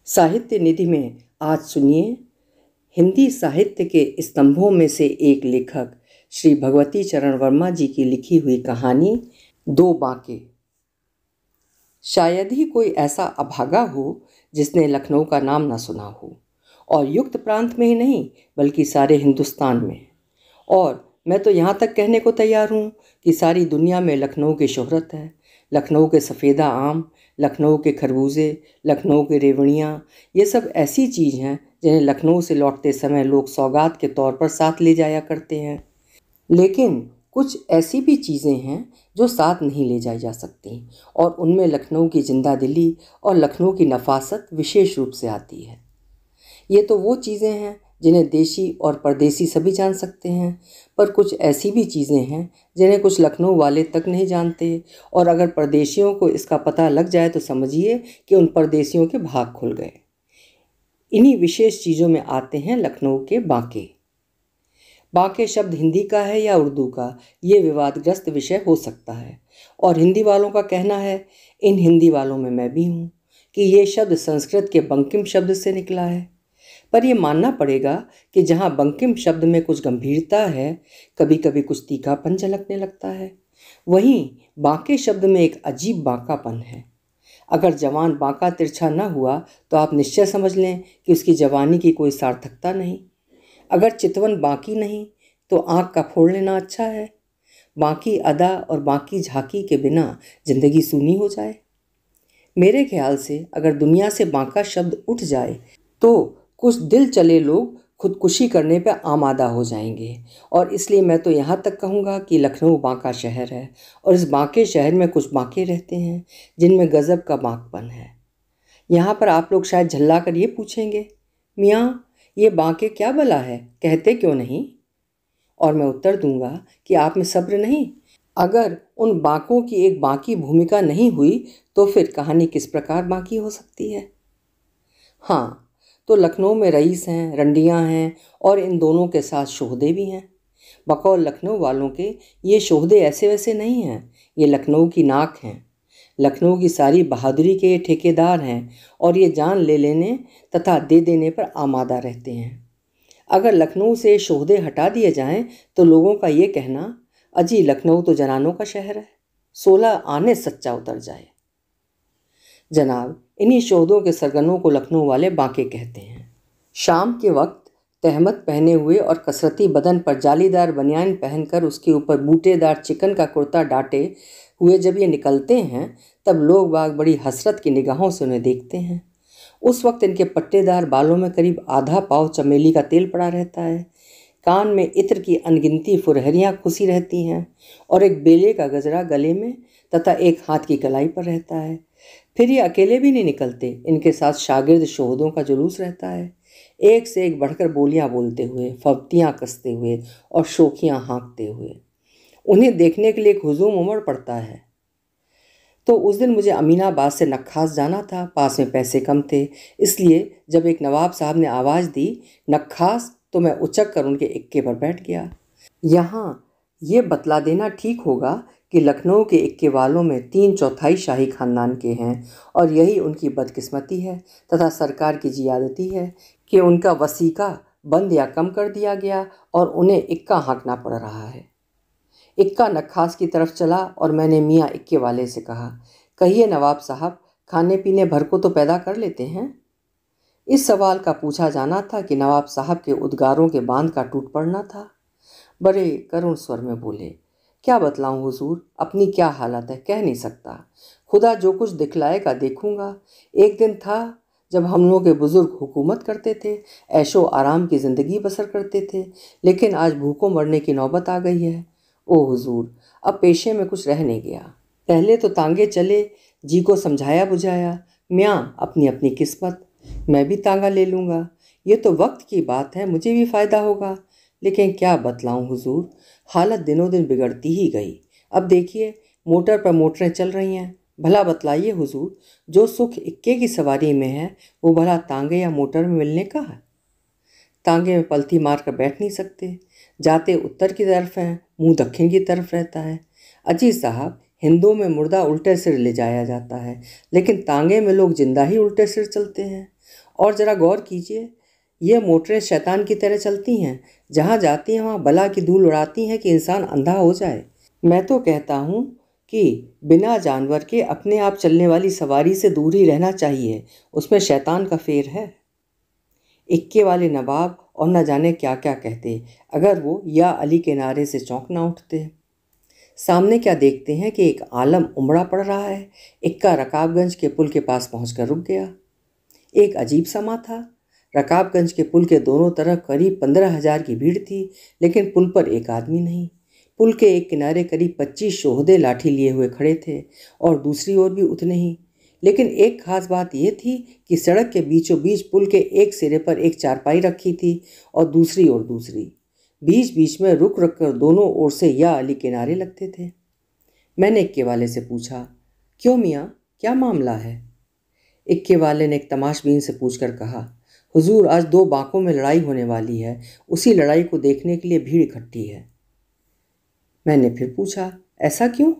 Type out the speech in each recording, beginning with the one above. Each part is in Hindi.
साहित्य निधि में आज सुनिए हिंदी साहित्य के स्तंभों में से एक लेखक श्री भगवती चरण वर्मा जी की लिखी हुई कहानी दो बांके। शायद ही कोई ऐसा अभागा हो जिसने लखनऊ का नाम न सुना हो, और युक्त प्रांत में ही नहीं बल्कि सारे हिंदुस्तान में। और मैं तो यहाँ तक कहने को तैयार हूँ कि सारी दुनिया में लखनऊ की शोहरत है। लखनऊ के सफ़ेदा आम, लखनऊ के खरबूजे, लखनऊ के रेवड़ियाँ, ये सब ऐसी चीज़ हैं जिन्हें लखनऊ से लौटते समय लोग सौगात के तौर पर साथ ले जाया करते हैं। लेकिन कुछ ऐसी भी चीज़ें हैं जो साथ नहीं ले जाई जा सकती, और उनमें लखनऊ की जिंदा दिली और लखनऊ की नफासत विशेष रूप से आती है। ये तो वो चीज़ें हैं जिन्हें देशी और परदेसी सभी जान सकते हैं, पर कुछ ऐसी भी चीज़ें हैं जिन्हें कुछ लखनऊ वाले तक नहीं जानते, और अगर परदेशियों को इसका पता लग जाए तो समझिए कि उन परदेशियों के भाग खुल गए। इन्हीं विशेष चीज़ों में आते हैं लखनऊ के बांके। बांके शब्द हिंदी का है या उर्दू का, ये विवादग्रस्त विषय हो सकता है, और हिंदी वालों का कहना है, इन हिंदी वालों में मैं भी हूँ, कि ये शब्द संस्कृत के बंकिम शब्द से निकला है। पर यह मानना पड़ेगा कि जहाँ बंकिम शब्द में कुछ गंभीरता है, कभी कभी कुछ तीखापन झलकने लगता है, वहीं बांके शब्द में एक अजीब बांकापन है। अगर जवान बांका तिरछा न हुआ तो आप निश्चय समझ लें कि उसकी जवानी की कोई सार्थकता नहीं। अगर चितवन बांकी नहीं तो आँख का फोड़ लेना अच्छा है। बांकी अदा और बांकी झांकी के बिना जिंदगी सूनी हो जाए। मेरे ख्याल से अगर दुनिया से बांका शब्द उठ जाए तो कुछ दिल चले लोग खुदकुशी करने पर आमादा हो जाएंगे, और इसलिए मैं तो यहाँ तक कहूँगा कि लखनऊ बांका शहर है, और इस बांके शहर में कुछ बांके रहते हैं जिनमें गज़ब का बांकपन है। यहाँ पर आप लोग शायद झल्ला कर ये पूछेंगे, मियाँ ये बांके क्या भला है, कहते क्यों नहीं? और मैं उत्तर दूंगा कि आप में सब्र नहीं। अगर उन बांकों की एक बांकी भूमिका नहीं हुई तो फिर कहानी किस प्रकार बांकी हो सकती है? हाँ, तो लखनऊ में रईस हैं, रंडियाँ हैं, और इन दोनों के साथ शोहदे भी हैं। बकौल लखनऊ वालों के ये शोहदे ऐसे वैसे नहीं हैं, ये लखनऊ की नाक हैं। लखनऊ की सारी बहादुरी के ये ठेकेदार हैं, और ये जान ले लेने तथा दे देने पर आमादा रहते हैं। अगर लखनऊ से शोहदे हटा दिए जाएं तो लोगों का ये कहना, अजी लखनऊ तो जनानों का शहर है, 16 आने सच्चा उतर जाए। जनाब, इन्हीं शोहदों के सरगनों को लखनऊ वाले बांके कहते हैं। शाम के वक्त तहमत पहने हुए और कसरती बदन पर जालीदार बनियान पहनकर उसके ऊपर बूटेदार चिकन का कुर्ता डाटे हुए जब ये निकलते हैं, तब लोग बाग बड़ी हसरत की निगाहों से उन्हें देखते हैं। उस वक्त इनके पट्टेदार बालों में करीब आधा पाव चमेली का तेल पड़ा रहता है, कान में इत्र की अनगिनती फुरहरियाँ खुसी रहती हैं, और एक बेले का गजरा गले में तथा एक हाथ की कलाई पर रहता है। फिर ये अकेले भी नहीं निकलते, इनके साथ शागिर्द शोहदों का जुलूस रहता है, एक से एक बढ़कर बोलियां बोलते हुए, फब्तियां कसते हुए और शोखियां हाँकते हुए। उन्हें देखने के लिए एक हुजूम उमड़ पड़ता है। तो उस दिन मुझे अमीनाबाद से नक्खास जाना था, पास में पैसे कम थे, इसलिए जब एक नवाब साहब ने आवाज़ दी नक्खास, तो मैं उचक कर उनके इक्के पर बैठ गया। यहाँ ये बतला देना ठीक होगा कि लखनऊ के इक्के वालों में 3/4 शाही खानदान के हैं, और यही उनकी बदकिस्मती है तथा सरकार की जियादती है कि उनका वसीका बंद या कम कर दिया गया और उन्हें इक्का हाँकना पड़ रहा है। इक्का नक्खास की तरफ चला और मैंने मियाँ इक्के वाले से कहा, कहिए नवाब साहब, खाने पीने भर को तो पैदा कर लेते हैं? इस सवाल का पूछा जाना था कि नवाब साहब के उद्गारों के बांध का टूट पड़ना था। बड़े करुण स्वर में बोले, क्या बतलाऊं हुजूर, अपनी क्या हालत है, कह नहीं सकता। खुदा जो कुछ दिखलाएगा देखूंगा। एक दिन था जब हम लोग के बुजुर्ग हुकूमत करते थे, ऐशो आराम की ज़िंदगी बसर करते थे, लेकिन आज भूखों मरने की नौबत आ गई है। ओ हुजूर, अब पेशे में कुछ रह नहीं गया। पहले तो तांगे चले, जी को समझाया बुझाया, म्याँ अपनी अपनी किस्मत, मैं भी तांगा ले लूँगा, ये तो वक्त की बात है, मुझे भी फ़ायदा होगा। लेकिन क्या बतलाऊं हुजूर, हालत दिनों दिन बिगड़ती ही गई। अब देखिए मोटर पर मोटरें चल रही हैं, भला बतलाइए हुजूर, जो सुख इक्के की सवारी में है वो भला तांगे या मोटर में मिलने का है? तांगे में पलथी मार कर बैठ नहीं सकते, जाते उत्तर की तरफ हैं, मुंह दक्षिण की तरफ रहता है। अजी साहब, हिंदुओं में मुर्दा उल्टे सिर ले जाया जाता है, लेकिन तांगे में लोग जिंदा ही उल्टे सिर चलते हैं। और ज़रा गौर कीजिए, ये मोटरें शैतान की तरह चलती हैं, जहाँ जाती हैं वहाँ बला की धूल उड़ाती हैं कि इंसान अंधा हो जाए। मैं तो कहता हूँ कि बिना जानवर के अपने आप चलने वाली सवारी से दूर ही रहना चाहिए, उसमें शैतान का फेर है। इक्के वाले नवाब और न जाने क्या क्या कहते अगर वो या अली के नारे से चौंक ना उठते। सामने क्या देखते हैं कि एक आलम उमड़ा पड़ रहा है। इक्का रकाबगंज के पुल के पास पहुंचकर रुक गया। एक अजीब समा था। रकाबगंज के पुल के दोनों तरफ करीब 15,000 की भीड़ थी, लेकिन पुल पर एक आदमी नहीं। पुल के एक किनारे करीब 25 शोहदे लाठी लिए हुए खड़े थे और दूसरी ओर भी उतने ही। लेकिन एक खास बात यह थी कि सड़क के बीचों बीच पुल के एक सिरे पर एक चारपाई रखी थी और दूसरी ओर दूसरी। बीच बीच में रुक रुक कर दोनों ओर से या अली के नारे लगते थे। मैंने इक्के वाले से पूछा, क्यों मियाँ, क्या मामला है? इक्के वाले ने एक तमाशबीन से पूछकर कहा, हुजूर, आज 2 बांकों में लड़ाई होने वाली है। उसी लड़ाई को देखने के लिए भीड़ इकट्ठी है। मैंने फिर पूछा, ऐसा क्यों?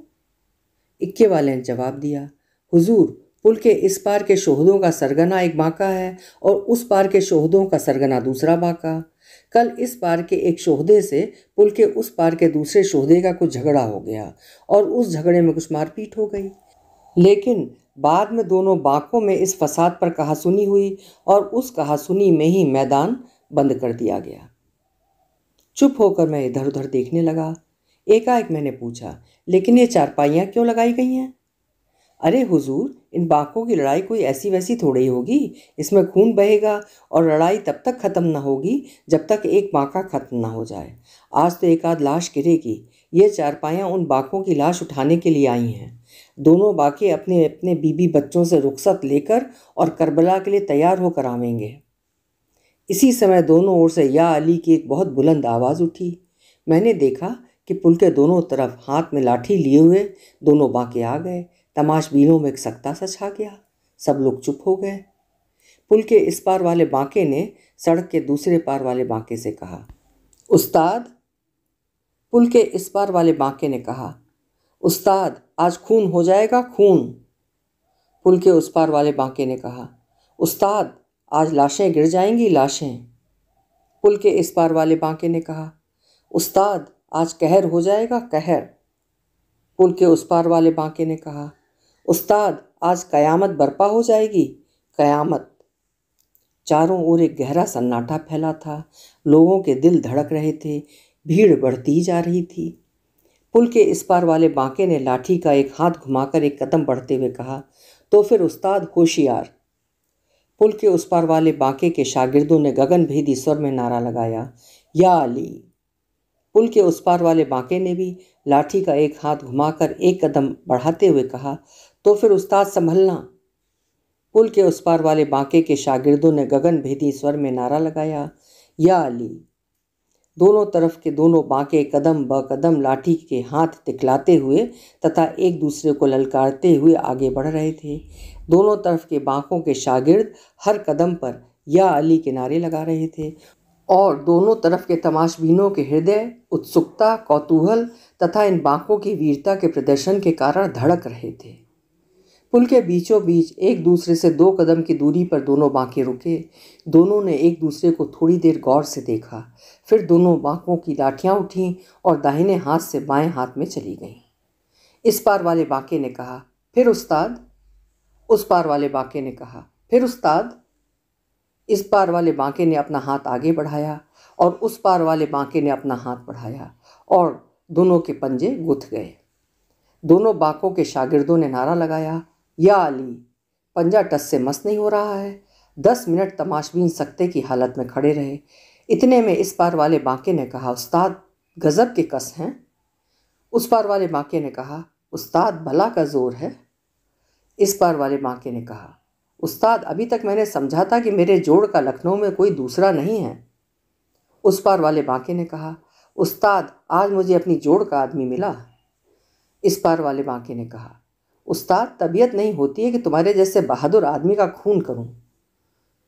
इक्के वाले ने जवाब दिया, हुजूर, पुल के इस पार के शोहदों का सरगना एक बांका है और उस पार के शोहदों का सरगना दूसरा बांका। कल इस पार के एक शोहदे से पुल के उस पार के दूसरे शोहदे का कुछ झगड़ा हो गया और उस झगड़े में कुछ मारपीट हो गई। लेकिन बाद में दोनों बांकों में इस फसाद पर कहासुनी हुई और उस कहासुनी में ही मैदान बंद कर दिया गया। चुप होकर मैं इधर उधर देखने लगा। एकाएक मैंने पूछा, लेकिन ये चारपाइयाँ क्यों लगाई गई हैं? अरे हुजूर, इन बांकों की लड़ाई कोई ऐसी वैसी थोड़ी होगी। इसमें खून बहेगा और लड़ाई तब तक ख़त्म ना होगी जब तक एक बांका ख़त्म ना हो जाए। आज तो एक आध लाश गिरेगी। ये चारपाइयाँ उन बांकों की लाश उठाने के लिए आई हैं। दोनों बांके अपने अपने बीबी बच्चों से रुखसत लेकर और करबला के लिए तैयार होकर आवेंगे। इसी समय दोनों ओर से या अली की एक बहुत बुलंद आवाज़ उठी। मैंने देखा कि पुल के दोनों तरफ हाथ में लाठी लिए हुए दोनों बांके आ गए। तमाशबीनों में एक सख्ता सा छा गया। सब लोग चुप हो गए। पुल के इस पार वाले बांके ने सड़क के दूसरे पार वाले बांके से कहा, उस्ताद। पुल के इस पार वाले बांके ने कहा, उस्ताद, आज खून हो जाएगा, खून। पुल के उस पार वाले बांके ने कहा, उस्ताद, आज लाशें गिर जाएंगी, लाशें। पुल के इस पार वाले बांके ने कहा, उस्ताद, आज कहर हो जाएगा, कहर। पुल के उस पार वाले बांके ने कहा, उस्ताद, आज कयामत बर्पा हो जाएगी, कयामत। चारों ओर एक गहरा सन्नाटा फैला था। लोगों के दिल धड़क रहे थे। भीड़ बढ़ती जा रही थी। पुल के इस पार वाले बांके ने लाठी का एक हाथ घुमाकर एक कदम बढ़ते हुए कहा, तो फिर उस्ताद होशियार। पुल के उस पार वाले बांके के शागिर्दों ने गगनभेदी स्वर में नारा लगाया, या अली। पुल के उस पार वाले बांके ने भी लाठी का एक हाथ घुमाकर एक कदम बढ़ाते हुए कहा, तो फिर उस्ताद संभलना। पुल के उस पार वाले बांके के शागिर्दों ने गगनभेदी स्वर में नारा लगाया, या अली। दोनों तरफ के दोनों बांके कदम ब कदम लाठी के हाथ दिखलाते हुए तथा एक दूसरे को ललकारते हुए आगे बढ़ रहे थे। दोनों तरफ के बांकों के शागिर्द हर कदम पर या अली के नारे लगा रहे थे और दोनों तरफ के तमाशबीनों के हृदय उत्सुकता, कौतूहल तथा इन बांकों की वीरता के प्रदर्शन के कारण धड़क रहे थे। पुल के बीचों बीच एक दूसरे से 2 कदम की दूरी पर दोनों बांके रुके। दोनों ने एक दूसरे को थोड़ी देर गौर से देखा। फिर दोनों बांकों की लाठियां उठीं और दाहिने हाथ से बाएं हाथ में चली गईं। इस पार वाले बांके ने कहा, फिर उस्ताद। उस पार वाले बांके ने कहा, फिर उस्ताद। इस पार वाले बांके ने अपना हाथ आगे बढ़ाया और उस पार वाले बांके ने अपना हाथ बढ़ाया और दोनों के पंजे गुथ गए। दोनों बांकों के शागिर्दों ने नारा लगाया, या अली। पंजा टस से मस नहीं हो रहा है। 10 मिनट तमाशबीन सख्ते की हालत में खड़े रहे। इतने में इस पार वाले बांके ने कहा, उस्ताद, गजब के कस हैं। उस पार वाले बांके ने कहा, उस्ताद, भला का जोर है। इस पार वाले बांके ने कहा, उस्ताद, अभी तक मैंने समझा था कि मेरे जोड़ का लखनऊ में कोई दूसरा नहीं है। उस पार वाले बांके ने कहा, उस्ताद, आज मुझे अपनी जोड़ का आदमी मिला। इस पार वाले बांके ने कहा, उस्ताद, तबीयत नहीं होती है कि तुम्हारे जैसे बहादुर आदमी का खून करूं।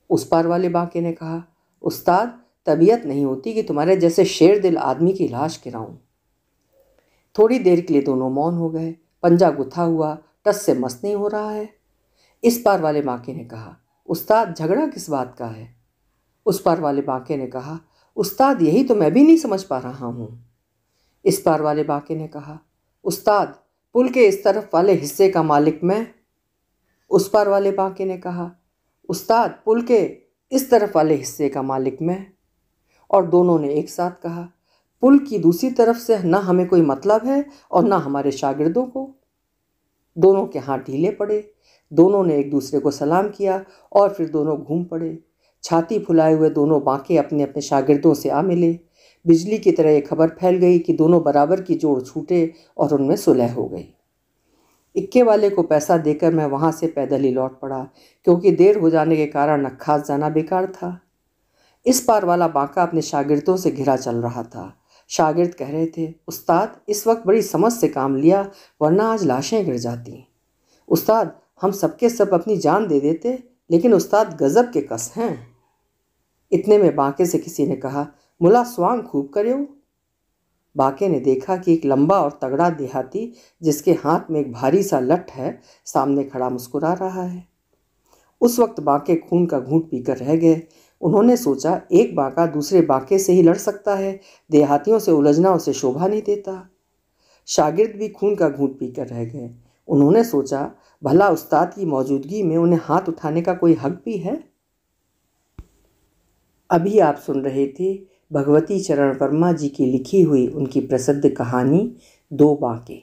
उस पार वाले बांके ने कहा, उस्ताद, तबीयत नहीं होती कि तुम्हारे जैसे शेर दिल आदमी की लाश गिराऊं। थोड़ी देर के लिए दोनों मौन हो गए। पंजा गुथा हुआ, टस से मस नहीं हो रहा है। इस पार वाले बांके ने कहा, उस्ताद, झगड़ा किस बात का है? उस पार वाले बांके ने कहा, उस्ताद यही तो मैं भी नहीं समझ पा रहा हूँ। इस पार वाले बांके ने कहा, उस्ताद पुल के इस तरफ वाले हिस्से का मालिक मैं। उस पार वाले बांके ने कहा, उस्ताद पुल के इस तरफ वाले हिस्से का मालिक मैं। और दोनों ने एक साथ कहा, पुल की दूसरी तरफ से ना हमें कोई मतलब है और ना हमारे शागिर्दों को। दोनों के हाथ ढीले पड़े। दोनों ने एक दूसरे को सलाम किया और फिर दोनों घूम पड़े। छाती फुलाए हुए दोनों बांके अपने अपने शागिर्दों से आ मिले। बिजली की तरह ये खबर फैल गई कि दोनों बराबर की जोड़ छूटे और उनमें सुलह हो गई। इक्के वाले को पैसा देकर मैं वहाँ से पैदल ही लौट पड़ा, क्योंकि देर हो जाने के कारण नक्खास जाना बेकार था। इस पार वाला बांका अपने शागिर्दों से घिरा चल रहा था। शागिर्द कह रहे थे, उस्ताद इस वक्त बड़ी समझ से काम लिया, वरना आज लाशें गिर जाती। उस्ताद हम सबके सब अपनी जान दे देते, लेकिन उस्ताद गजब के कस हैं। इतने में बांके से किसी ने कहा, मुला स्वांग खूब करो। बांके ने देखा कि एक लंबा और तगड़ा देहाती जिसके हाथ में एक भारी सा लठ है, सामने खड़ा मुस्कुरा रहा है। उस वक्त बांके खून का घूंट पीकर रह गए। उन्होंने सोचा, एक बांका दूसरे बांके से ही लड़ सकता है, देहातियों से उलझना उसे शोभा नहीं देता। शागिर्द भी खून का घूंट पीकर रह गए। उन्होंने सोचा, भला उस्ताद की मौजूदगी में उन्हें हाथ उठाने का कोई हक भी है। अभी आप सुन रहे थे भगवती चरण वर्मा जी की लिखी हुई उनकी प्रसिद्ध कहानी दो बांके।